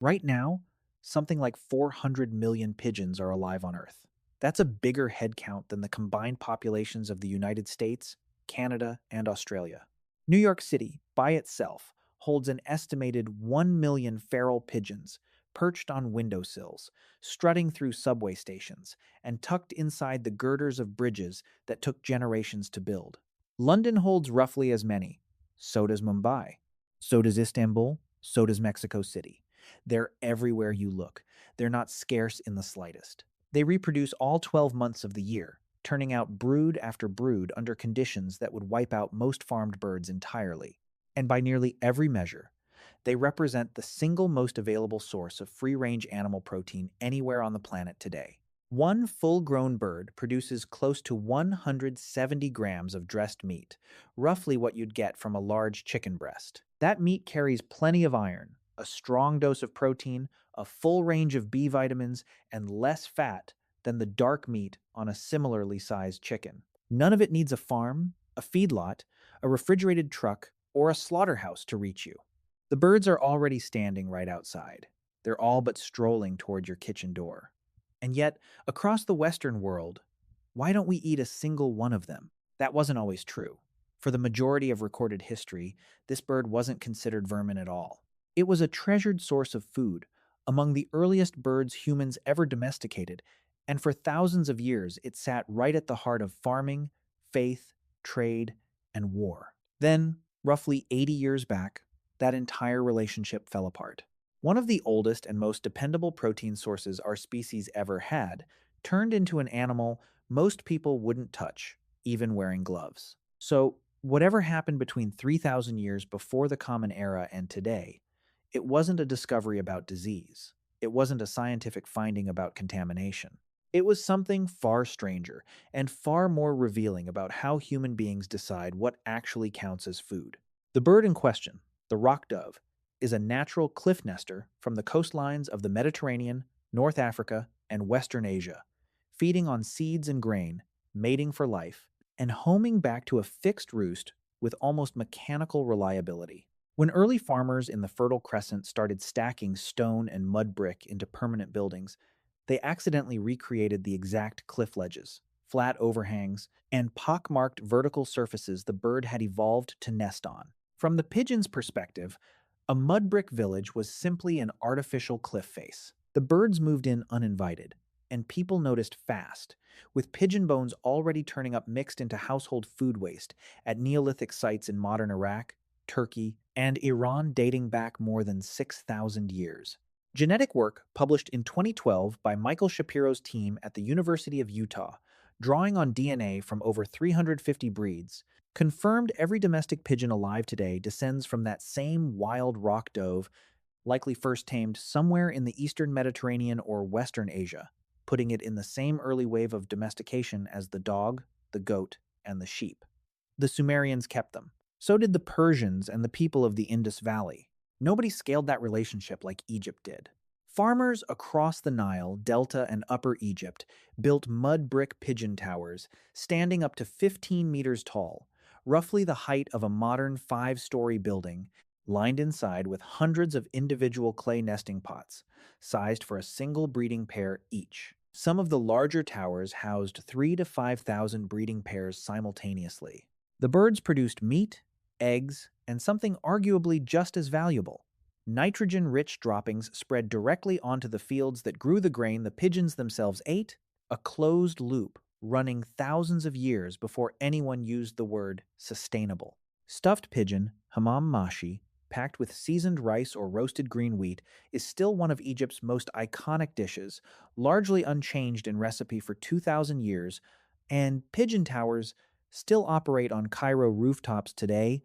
Right now, something like 400 million pigeons are alive on Earth. That's a bigger head count than the combined populations of the United States, Canada, and Australia. New York City, by itself, holds an estimated 1 million feral pigeons perched on windowsills, strutting through subway stations, and tucked inside the girders of bridges that took generations to build. London holds roughly as many. So does Mumbai. So does Istanbul. So does Mexico City. They're everywhere you look. They're not scarce in the slightest. They reproduce all 12 months of the year, turning out brood after brood under conditions that would wipe out most farmed birds entirely. And by nearly every measure, they represent the single most available source of free-range animal protein anywhere on the planet today. One full-grown bird produces close to 170 grams of dressed meat, roughly what you'd get from a large chicken breast. That meat carries plenty of iron, a strong dose of protein, a full range of B vitamins, and less fat than the dark meat on a similarly sized chicken. None of it needs a farm, a feedlot, a refrigerated truck, or a slaughterhouse to reach you. The birds are already standing right outside. They're all but strolling toward your kitchen door. And yet, across the Western world, why don't we eat a single one of them? That wasn't always true. For the majority of recorded history, this bird wasn't considered vermin at all. It was a treasured source of food, among the earliest birds humans ever domesticated, and for thousands of years it sat right at the heart of farming, faith, trade, and war. Then, roughly 80 years back, that entire relationship fell apart. One of the oldest and most dependable protein sources our species ever had turned into an animal most people wouldn't touch, even wearing gloves. So, whatever happened between 3,000 years before the Common Era and today, it wasn't a discovery about disease. It wasn't a scientific finding about contamination. It was something far stranger and far more revealing about how human beings decide what actually counts as food. The bird in question, the rock dove, is a natural cliff nester from the coastlines of the Mediterranean, North Africa, and Western Asia, feeding on seeds and grain, mating for life, and homing back to a fixed roost with almost mechanical reliability. When early farmers in the Fertile Crescent started stacking stone and mud brick into permanent buildings, they accidentally recreated the exact cliff ledges, flat overhangs, and pockmarked vertical surfaces the bird had evolved to nest on. From the pigeon's perspective, a mud brick village was simply an artificial cliff face. The birds moved in uninvited, and people noticed fast, with pigeon bones already turning up mixed into household food waste at Neolithic sites in modern Iraq, Turkey, and Iran dating back more than 6,000 years. Genetic work published in 2012 by Michael Shapiro's team at the University of Utah, drawing on DNA from over 350 breeds, confirmed every domestic pigeon alive today descends from that same wild rock dove, likely first tamed somewhere in the eastern Mediterranean or western Asia, putting it in the same early wave of domestication as the dog, the goat, and the sheep. The Sumerians kept them. So did the Persians and the people of the Indus Valley. Nobody scaled that relationship like Egypt did. Farmers across the Nile, Delta, and Upper Egypt built mud brick pigeon towers standing up to 15 meters tall, roughly the height of a modern 5-story building, lined inside with hundreds of individual clay nesting pots, sized for a single breeding pair each. Some of the larger towers housed 3 to 5,000 breeding pairs simultaneously. The birds produced meat, eggs, and something arguably just as valuable, nitrogen-rich droppings spread directly onto the fields that grew the grain the pigeons themselves ate, a closed loop running thousands of years before anyone used the word sustainable. Stuffed pigeon, hammam mashi, packed with seasoned rice or roasted green wheat, is still one of Egypt's most iconic dishes, largely unchanged in recipe for 2,000 years, and pigeon towers still operate on Cairo rooftops today,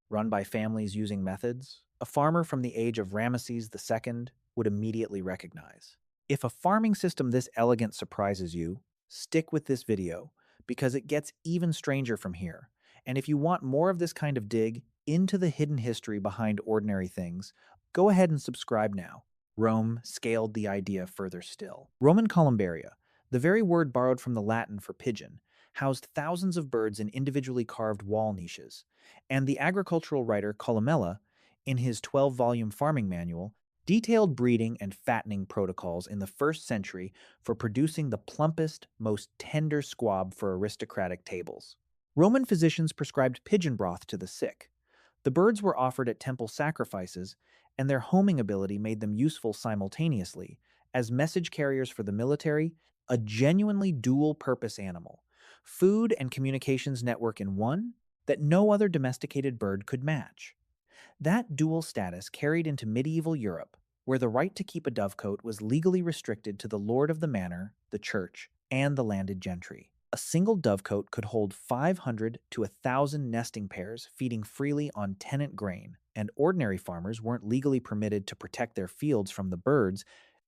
run by families using methods a farmer from the age of Ramesses II would immediately recognize. If a farming system this elegant surprises you, stick with this video because it gets even stranger from here. And if you want more of this kind of dig into the hidden history behind ordinary things, go ahead and subscribe now. Rome scaled the idea further still. Roman columbaria, the very word borrowed from the Latin for pigeon, housed thousands of birds in individually carved wall niches, and the agricultural writer Columella, in his 12-volume farming manual, Detailed breeding and fattening protocols in the first century for producing the plumpest, most tender squab for aristocratic tables. Roman physicians prescribed pigeon broth to the sick. The birds were offered at temple sacrifices, and their homing ability made them useful simultaneously as message carriers for the military, a genuinely dual purpose animal, food and communications network in one that no other domesticated bird could match. That dual status carried into medieval Europe, where the right to keep a dovecote was legally restricted to the lord of the manor, the church, and the landed gentry. A single dovecote could hold 500 to 1,000 nesting pairs feeding freely on tenant grain, and ordinary farmers weren't legally permitted to protect their fields from the birds,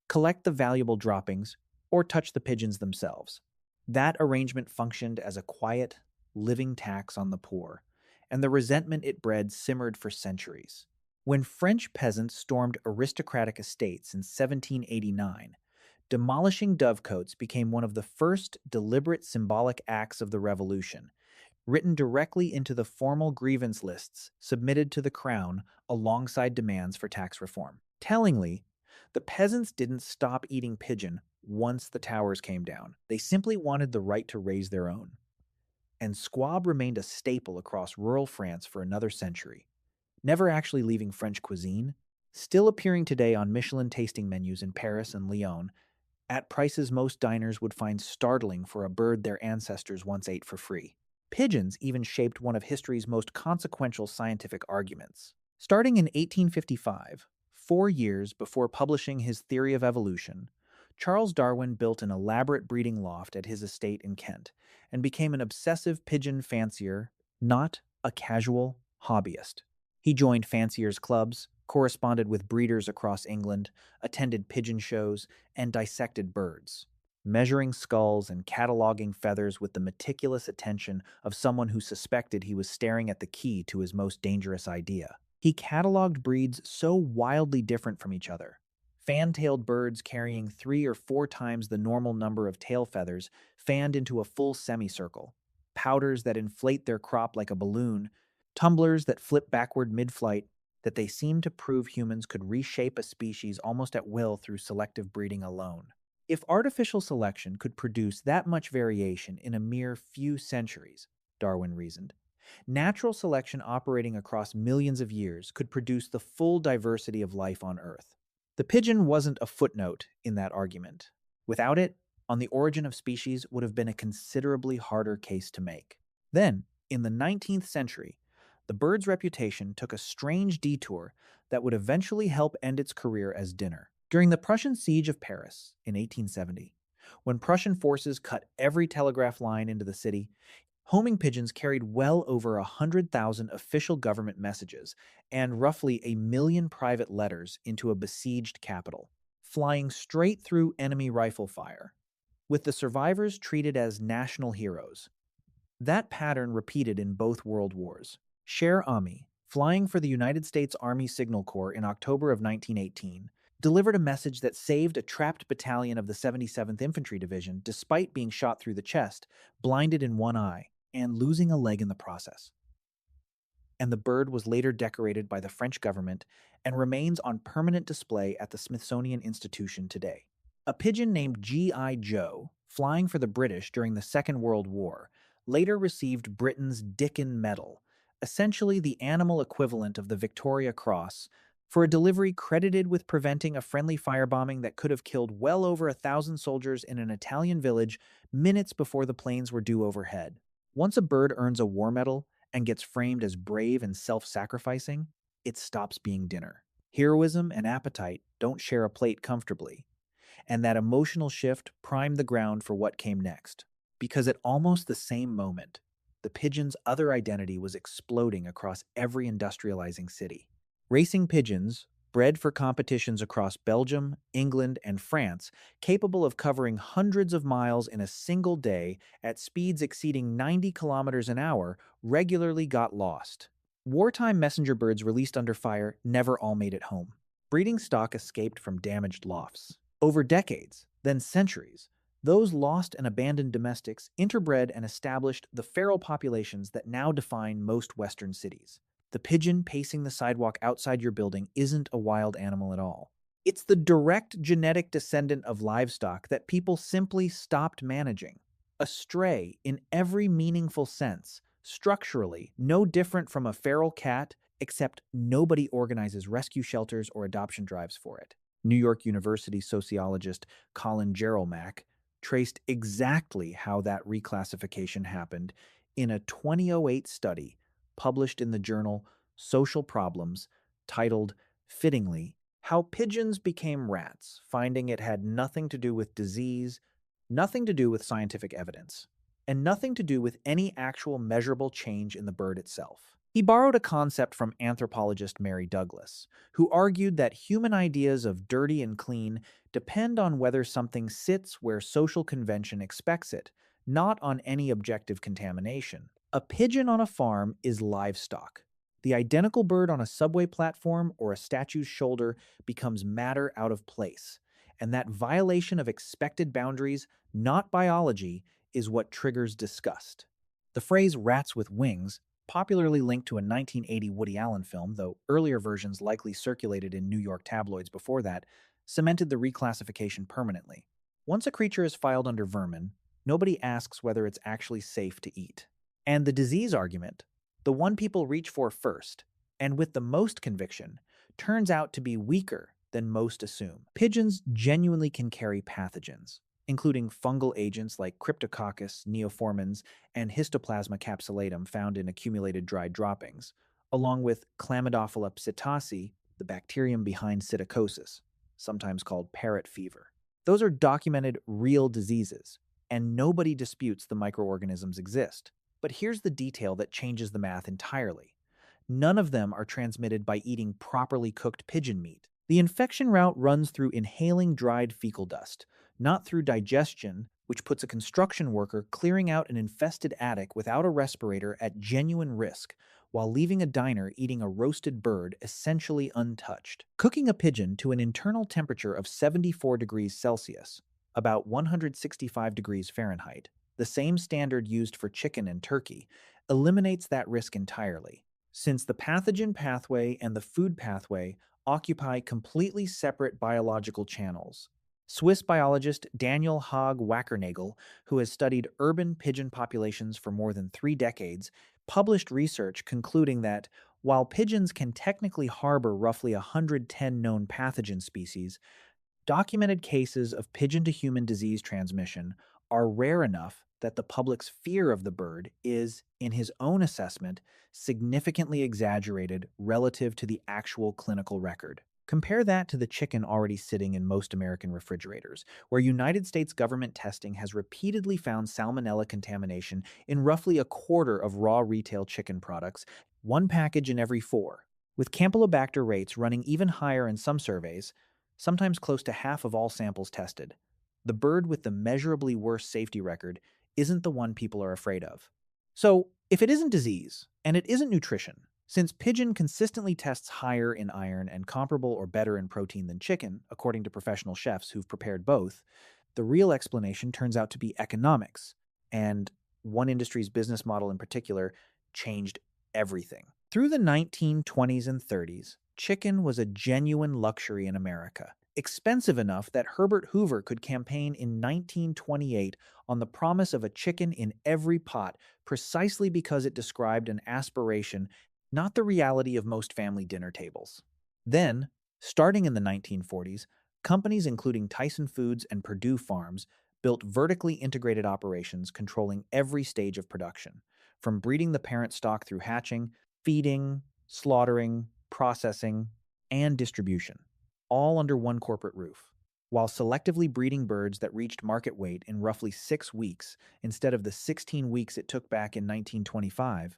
collect the valuable droppings, or touch the pigeons themselves. That arrangement functioned as a quiet, living tax on the poor, and the resentment it bred simmered for centuries. When French peasants stormed aristocratic estates in 1789, demolishing dovecotes became one of the first deliberate symbolic acts of the revolution, written directly into the formal grievance lists submitted to the crown alongside demands for tax reform. Tellingly, the peasants didn't stop eating pigeon once the towers came down. They simply wanted the right to raise their own. And squab remained a staple across rural France for another century, never actually leaving French cuisine, still appearing today on Michelin tasting menus in Paris and Lyon, at prices most diners would find startling for a bird their ancestors once ate for free. Pigeons even shaped one of history's most consequential scientific arguments. Starting in 1855, 4 years before publishing his theory of evolution, Charles Darwin built an elaborate breeding loft at his estate in Kent and became an obsessive pigeon fancier, not a casual hobbyist. He joined fanciers' clubs, corresponded with breeders across England, attended pigeon shows, and dissected birds, measuring skulls and cataloging feathers with the meticulous attention of someone who suspected he was staring at the key to his most dangerous idea. He cataloged breeds so wildly different from each other. Fan-tailed birds carrying 3 or 4 times the normal number of tail feathers fanned into a full semicircle, powders that inflate their crop like a balloon, tumblers that flip backward mid-flight, that they seem to prove humans could reshape a species almost at will through selective breeding alone. If artificial selection could produce that much variation in a mere few centuries, Darwin reasoned, natural selection operating across millions of years could produce the full diversity of life on Earth. The pigeon wasn't a footnote in that argument. Without it, On the Origin of Species would have been a considerably harder case to make. Then, in the 19th century, the bird's reputation took a strange detour that would eventually help end its career as dinner. During the Prussian siege of Paris in 1870, when Prussian forces cut every telegraph line into the city, homing pigeons carried well over 100,000 official government messages and roughly 1 million private letters into a besieged capital, flying straight through enemy rifle fire, with the survivors treated as national heroes. That pattern repeated in both world wars. Cher Ami, flying for the United States Army Signal Corps in October of 1918, delivered a message that saved a trapped battalion of the 77th Infantry Division despite being shot through the chest, blinded in one eye, and losing a leg in the process. And the bird was later decorated by the French government and remains on permanent display at the Smithsonian Institution today. A pigeon named G.I. Joe, flying for the British during the Second World War, later received Britain's Dickon Medal, essentially the animal equivalent of the Victoria Cross, for a delivery credited with preventing a friendly firebombing that could have killed well over 1,000 soldiers in an Italian village minutes before the planes were due overhead. Once a bird earns a war medal and gets framed as brave and self-sacrificing, it stops being dinner. Heroism and appetite don't share a plate comfortably, and that emotional shift primed the ground for what came next. Because at almost the same moment, the pigeon's other identity was exploding across every industrializing city. Racing pigeons, bred for competitions across Belgium, England, and France, capable of covering hundreds of miles in a single day at speeds exceeding 90 kilometers an hour, regularly got lost. Wartime messenger birds released under fire never all made it home. Breeding stock escaped from damaged lofts. Over decades, then centuries, those lost and abandoned domestics interbred and established the feral populations that now define most Western cities. The pigeon pacing the sidewalk outside your building isn't a wild animal at all. It's the direct genetic descendant of livestock that people simply stopped managing. A stray in every meaningful sense, structurally no different from a feral cat, except nobody organizes rescue shelters or adoption drives for it. New York University sociologist Colin Gerolmack traced exactly how that reclassification happened in a 2008 study published in the journal Social Problems titled, fittingly, How Pigeons Became Rats, finding it had nothing to do with disease, nothing to do with scientific evidence, and nothing to do with any actual measurable change in the bird itself. He borrowed a concept from anthropologist Mary Douglas, who argued that human ideas of dirty and clean depend on whether something sits where social convention expects it, not on any objective contamination. A pigeon on a farm is livestock. The identical bird on a subway platform or a statue's shoulder becomes matter out of place. And that violation of expected boundaries, not biology, is what triggers disgust. The phrase rats with wings, popularly linked to a 1980 Woody Allen film, though earlier versions likely circulated in New York tabloids before that, cemented the reclassification permanently. Once a creature is filed under vermin, nobody asks whether it's actually safe to eat. And the disease argument, the one people reach for first, and with the most conviction, turns out to be weaker than most assume. Pigeons genuinely can carry pathogens, including fungal agents like Cryptococcus neoformans and Histoplasma capsulatum found in accumulated dried droppings, along with Chlamydophila psittaci, the bacterium behind psittacosis, sometimes called parrot fever. Those are documented real diseases, and nobody disputes the microorganisms exist. But here's the detail that changes the math entirely. None of them are transmitted by eating properly cooked pigeon meat. The infection route runs through inhaling dried fecal dust, not through digestion, which puts a construction worker clearing out an infested attic without a respirator at genuine risk, while leaving a diner eating a roasted bird essentially untouched. Cooking a pigeon to an internal temperature of 74 degrees Celsius, about 165 degrees Fahrenheit, the same standard used for chicken and turkey, eliminates that risk entirely, since the pathogen pathway and the food pathway occupy completely separate biological channels. Swiss biologist Daniel Haag Wackernagel, who has studied urban pigeon populations for more than 3 decades, published research concluding that while pigeons can technically harbor roughly 110 known pathogen species, documented cases of pigeon-to-human disease transmission are rare enough that the public's fear of the bird is, in his own assessment, significantly exaggerated relative to the actual clinical record. Compare that to the chicken already sitting in most American refrigerators, where United States government testing has repeatedly found salmonella contamination in roughly a quarter of raw retail chicken products, one package in every four, with Campylobacter rates running even higher in some surveys, sometimes close to half of all samples tested. The bird with the measurably worse safety record isn't the one people are afraid of. So, if it isn't disease, and it isn't nutrition, since pigeon consistently tests higher in iron and comparable or better in protein than chicken, according to professional chefs who've prepared both, the real explanation turns out to be economics, and one industry's business model in particular changed everything. Through the 1920s and 30s, chicken was a genuine luxury in America, expensive enough that Herbert Hoover could campaign in 1928 on the promise of a chicken in every pot precisely because it described an aspiration, not the reality of most family dinner tables. Then, starting in the 1940s, companies including Tyson Foods and Purdue Farms built vertically integrated operations controlling every stage of production, from breeding the parent stock through hatching, feeding, slaughtering, processing, and distribution, all under one corporate roof, while selectively breeding birds that reached market weight in roughly 6 weeks instead of the 16 weeks it took back in 1925,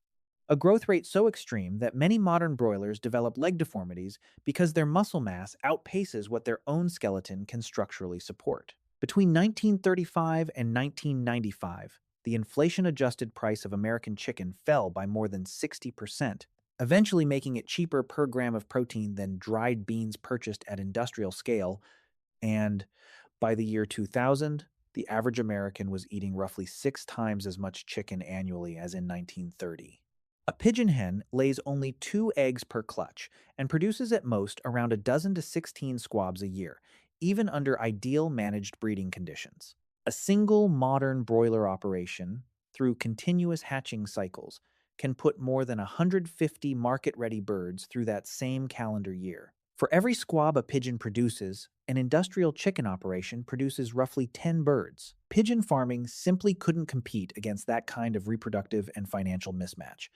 a growth rate so extreme that many modern broilers develop leg deformities because their muscle mass outpaces what their own skeleton can structurally support. Between 1935 and 1995, the inflation-adjusted price of American chicken fell by more than 60%, eventually making it cheaper per gram of protein than dried beans purchased at industrial scale, and by the year 2000, the average American was eating roughly 6 times as much chicken annually as in 1930. A pigeon hen lays only 2 eggs per clutch and produces at most around a dozen to 16 squabs a year, even under ideal managed breeding conditions. A single modern broiler operation, through continuous hatching cycles, can put more than 150 market-ready birds through that same calendar year. For every squab a pigeon produces, an industrial chicken operation produces roughly 10 birds. Pigeon farming simply couldn't compete against that kind of reproductive and financial mismatch,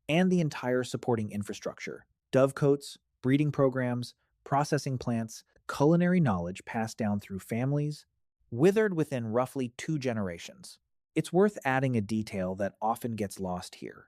and the entire supporting infrastructure: dovecotes, breeding programs, processing plants, culinary knowledge passed down through families, withered within roughly 2 generations. It's worth adding a detail that often gets lost here.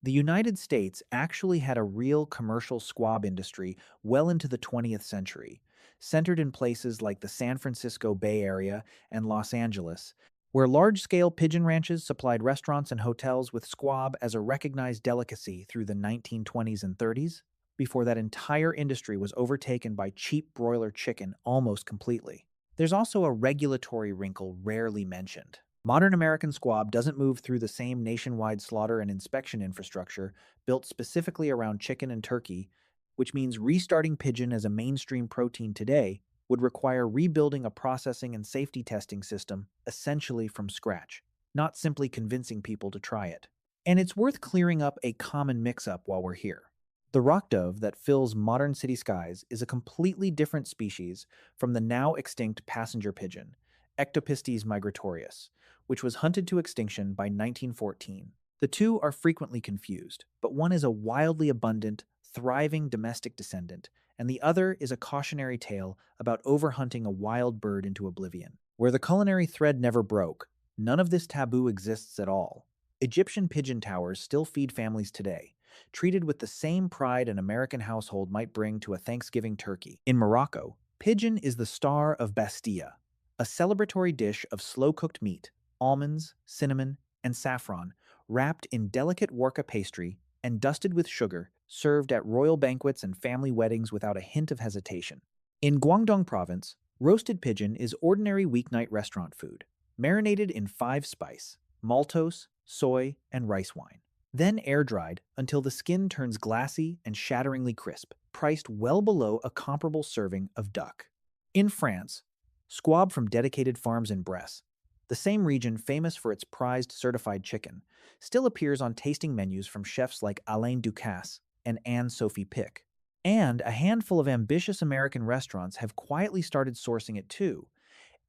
The United States actually had a real commercial squab industry well into the 20th century, centered in places like the San Francisco Bay Area and Los Angeles, where large-scale pigeon ranches supplied restaurants and hotels with squab as a recognized delicacy through the 1920s and 30s, before that entire industry was overtaken by cheap broiler chicken almost completely. There's also a regulatory wrinkle rarely mentioned. Modern American squab doesn't move through the same nationwide slaughter and inspection infrastructure built specifically around chicken and turkey, which means restarting pigeon as a mainstream protein today would require rebuilding a processing and safety testing system essentially from scratch, not simply convincing people to try it. And it's worth clearing up a common mix-up while we're here. The rock dove that fills modern city skies is a completely different species from the now extinct passenger pigeon, Ectopistes migratorius, which was hunted to extinction by 1914. The two are frequently confused, but one is a wildly abundant, thriving domestic descendant, and the other is a cautionary tale about overhunting a wild bird into oblivion. Where the culinary thread never broke, none of this taboo exists at all. Egyptian pigeon towers still feed families today, treated with the same pride an American household might bring to a Thanksgiving turkey. In Morocco, pigeon is the star of Bastia, a celebratory dish of slow-cooked meat, almonds, cinnamon, and saffron, wrapped in delicate warka pastry and dusted with sugar, served at royal banquets and family weddings without a hint of hesitation. In Guangdong province, roasted pigeon is ordinary weeknight restaurant food, marinated in 5 spice, maltose, soy, and rice wine, then air-dried until the skin turns glassy and shatteringly crisp, priced well below a comparable serving of duck. In France, squab from dedicated farms in Bresse, the same region famous for its prized certified chicken, still appears on tasting menus from chefs like Alain Ducasse and Anne-Sophie Pic. And a handful of ambitious American restaurants have quietly started sourcing it too,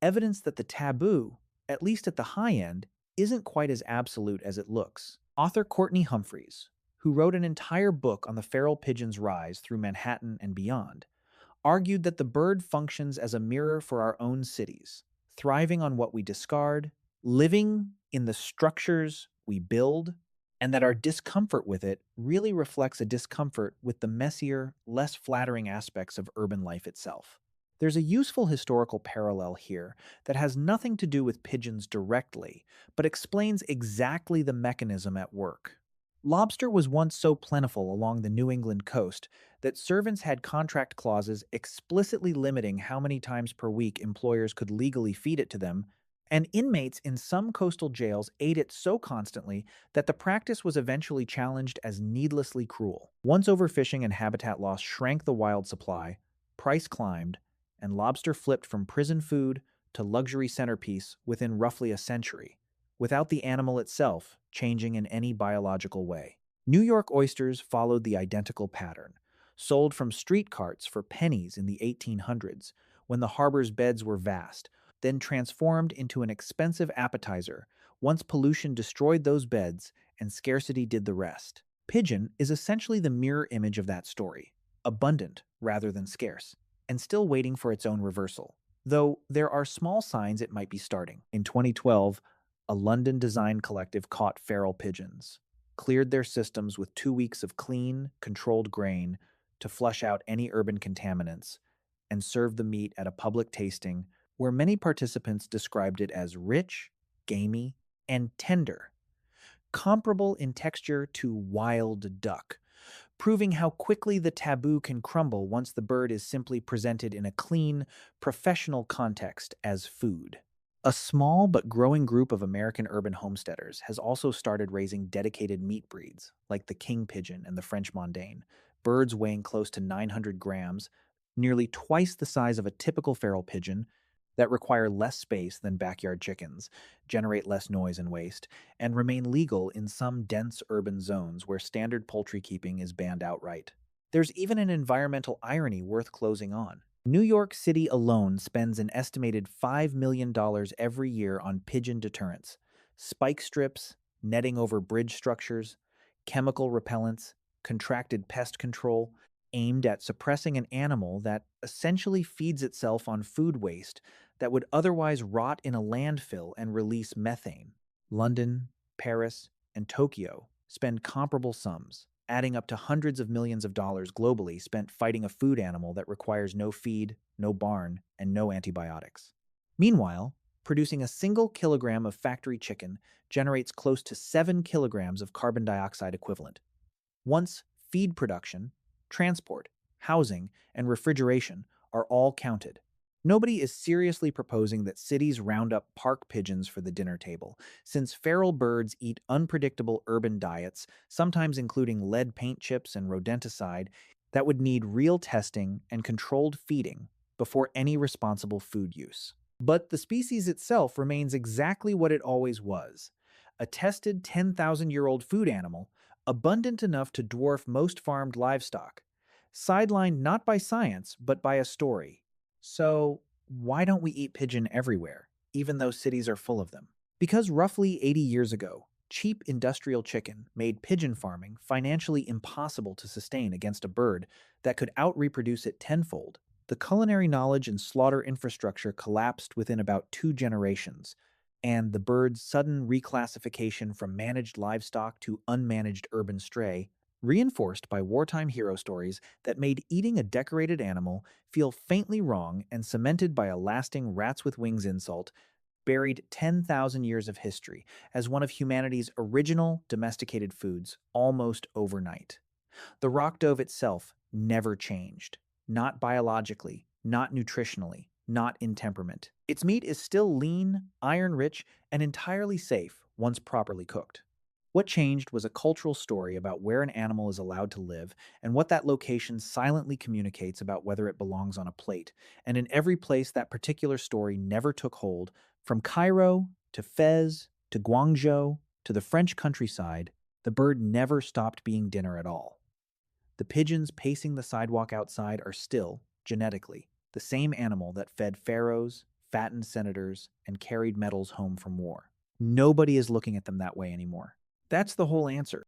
evidence that the taboo, at least at the high end, isn't quite as absolute as it looks. Author Courtney Humphreys, who wrote an entire book on the feral pigeon's rise through Manhattan and beyond, argued that the bird functions as a mirror for our own cities, thriving on what we discard, living in the structures we build, and that our discomfort with it really reflects a discomfort with the messier, less flattering aspects of urban life itself. There's a useful historical parallel here that has nothing to do with pigeons directly, but explains exactly the mechanism at work. Lobster was once so plentiful along the New England coast that servants had contract clauses explicitly limiting how many times per week employers could legally feed it to them, and inmates in some coastal jails ate it so constantly that the practice was eventually challenged as needlessly cruel. Once overfishing and habitat loss shrank the wild supply, price climbed, and lobster flipped from prison food to luxury centerpiece within roughly a century, without the animal itself changing in any biological way. New York oysters followed the identical pattern, sold from street carts for pennies in the 1800s, when the harbor's beds were vast, then transformed into an expensive appetizer once pollution destroyed those beds and scarcity did the rest. Pigeon is essentially the mirror image of that story, abundant rather than scarce, and still waiting for its own reversal, though there are small signs it might be starting. In 2012, a London design collective caught feral pigeons, cleared their systems with 2 weeks of clean, controlled grain to flush out any urban contaminants, and served the meat at a public tasting where many participants described it as rich, gamey, and tender, comparable in texture to wild duck, proving how quickly the taboo can crumble once the bird is simply presented in a clean, professional context as food. A small but growing group of American urban homesteaders has also started raising dedicated meat breeds, like the king pigeon and the French mondaine, birds weighing close to 900 grams, nearly twice the size of a typical feral pigeon, that require less space than backyard chickens, generate less noise and waste, and remain legal in some dense urban zones where standard poultry keeping is banned outright. There's even an environmental irony worth closing on. New York City alone spends an estimated $5 million every year on pigeon deterrence, spike strips, netting over bridge structures, chemical repellents, contracted pest control, aimed at suppressing an animal that essentially feeds itself on food waste that would otherwise rot in a landfill and release methane. London, Paris, and Tokyo spend comparable sums, adding up to hundreds of millions of dollars globally spent fighting a food animal that requires no feed, no barn, and no antibiotics. Meanwhile, producing a single kilogram of factory chicken generates close to 7 kilograms of carbon dioxide equivalent. Once feed production, transport, housing, and refrigeration are all counted, nobody is seriously proposing that cities round up park pigeons for the dinner table, since feral birds eat unpredictable urban diets, sometimes including lead paint chips and rodenticide, that would need real testing and controlled feeding before any responsible food use. But the species itself remains exactly what it always was: a tested 10,000-year-old food animal, abundant enough to dwarf most farmed livestock, sidelined not by science, but by a story. So, why don't we eat pigeon everywhere, even though cities are full of them? Because roughly 80 years ago, cheap industrial chicken made pigeon farming financially impossible to sustain against a bird that could out-reproduce it tenfold. The culinary knowledge and slaughter infrastructure collapsed within about 2 generations, and the bird's sudden reclassification from managed livestock to unmanaged urban stray, reinforced by wartime hero stories that made eating a decorated animal feel faintly wrong and cemented by a lasting rats with wings insult, buried 10,000 years of history as one of humanity's original domesticated foods almost overnight. The rock dove itself never changed. Not biologically, not nutritionally, not in temperament. Its meat is still lean, iron-rich, and entirely safe once properly cooked. What changed was a cultural story about where an animal is allowed to live and what that location silently communicates about whether it belongs on a plate. And in every place that particular story never took hold, from Cairo to Fez to Guangzhou to the French countryside, the bird never stopped being dinner at all. The pigeons pacing the sidewalk outside are still, genetically, the same animal that fed pharaohs, fattened senators, and carried medals home from war. Nobody is looking at them that way anymore. That's the whole answer.